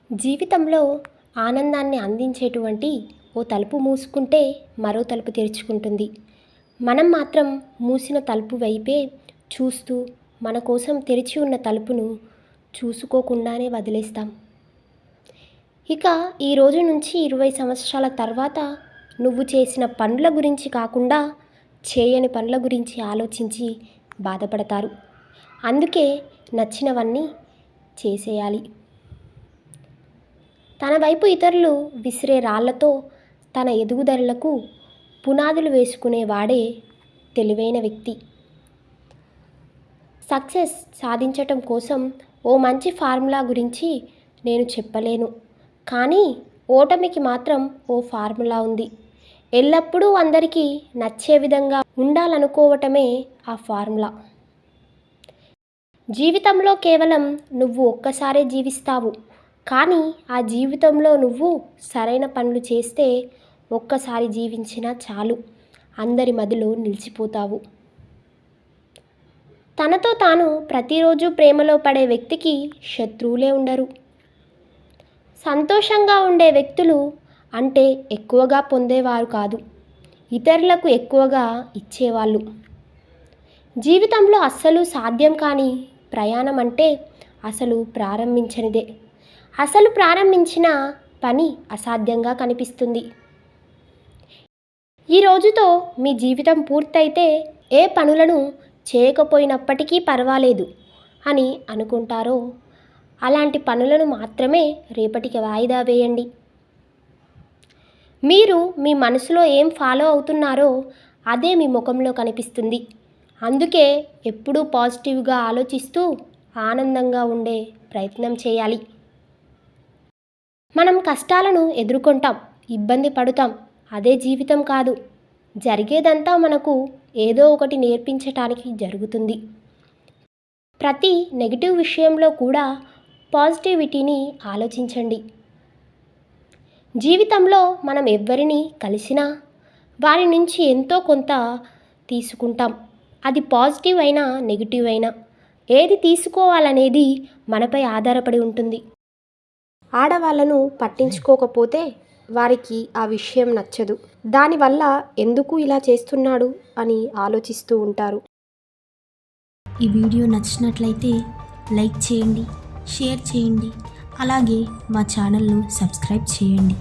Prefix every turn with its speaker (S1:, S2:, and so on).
S1: జీవితంలో ఆనందాన్ని అందించేటువంటి ఓ తలుపు మూసుకుంటే మరో తలుపు తెరుచుకుంటుంది. మనం మాత్రం మూసిన తలుపు వైపే చూస్తూ మన కోసం తెరిచి ఉన్న తలుపును చూసుకోకుండానే వదిలేస్తాం. ఇక ఈ రోజు నుంచి 20 సంవత్సరాల తర్వాత నువ్వు చేసిన పనుల గురించి కాకుండా చేయని పనుల గురించి ఆలోచించి బాధపడతారు. అందుకే నచ్చినవన్నీ చేసేయాలి. తన వైపు ఇతరులు విసిరే రాళ్లతో తన ఎదుగుదలకు పునాదులు వేసుకునేవాడే తెలివైన వ్యక్తి. సక్సెస్ సాధించటం కోసం ఓ మంచి ఫార్ములా గురించి నేను చెప్పలేను, కానీ ఓటమికి మాత్రం ఓ ఫార్ములా ఉంది. ఎల్లప్పుడూ అందరికీ నచ్చే విధంగా ఉండాలనుకోవటమే ఆ ఫార్ములా. జీవితంలో కేవలం నువ్వు ఒక్కసారే జీవిస్తావు, కానీ ఆ జీవితంలో నువ్వు సరైన పనులు చేస్తే ఒక్కసారి జీవించినా చాలు, అందరి మదిలో నిలిచిపోతావు. తనతో తాను ప్రతిరోజు ప్రేమలో పడే వ్యక్తికి శత్రువులే ఉండరు. సంతోషంగా ఉండే వ్యక్తులు అంటే ఎక్కువగా పొందేవారు కాదు, ఇతరులకు ఎక్కువగా ఇచ్చేవాళ్ళు. జీవితంలో అస్సలు సాధ్యం కాని ప్రయాణం అంటే అసలు ప్రారంభించనిదే. అసలు ప్రారంభించిన పని అసాధ్యంగా కనిపిస్తుంది. ఈ రోజుతో మీ జీవితం పూర్తయితే ఏ పనులను చేయకపోయినప్పటికీ పర్వాలేదు అని అనుకుంటారో అలాంటి పనులను మాత్రమే రేపటికి వాయిదా వేయండి. మీరు మీ మనసులో ఏం ఫాలో అవుతున్నారో అదే మీ ముఖంలో కనిపిస్తుంది. అందుకే ఎప్పుడూ పాజిటివ్గా ఆలోచిస్తూ ఆనందంగా ఉండే ప్రయత్నం చేయాలి. మనం కష్టాలను ఎదుర్కొంటాం, ఇబ్బంది పడుతాం, అదే జీవితం కాదు. జరిగేదంతా మనకు ఏదో ఒకటి నేర్పించటానికి జరుగుతుంది. ప్రతి నెగిటివ్ విషయంలో కూడా పాజిటివిటీని ఆలోచించండి. జీవితంలో మనం ఎవరిని కలిసినా వారి నుంచి ఎంతో కొంత తీసుకుంటాం. అది పాజిటివ్ అయినా నెగిటివ్ అయినా ఏది తీసుకోవాలనేది మనపై ఆధారపడి ఉంటుంది. ఆడవాళ్ళను పట్టించుకోకపోతే వారికి ఆ విషయం నచ్చదు. దానివల్ల ఎందుకు ఇలా చేస్తున్నాడు అని ఆలోచిస్తూ ఉంటారు.
S2: ఈ వీడియో నచ్చినట్లయితే లైక్ చేయండి, షేర్ చేయండి, అలాగే మా ఛానల్ను సబ్స్క్రైబ్ చేయండి.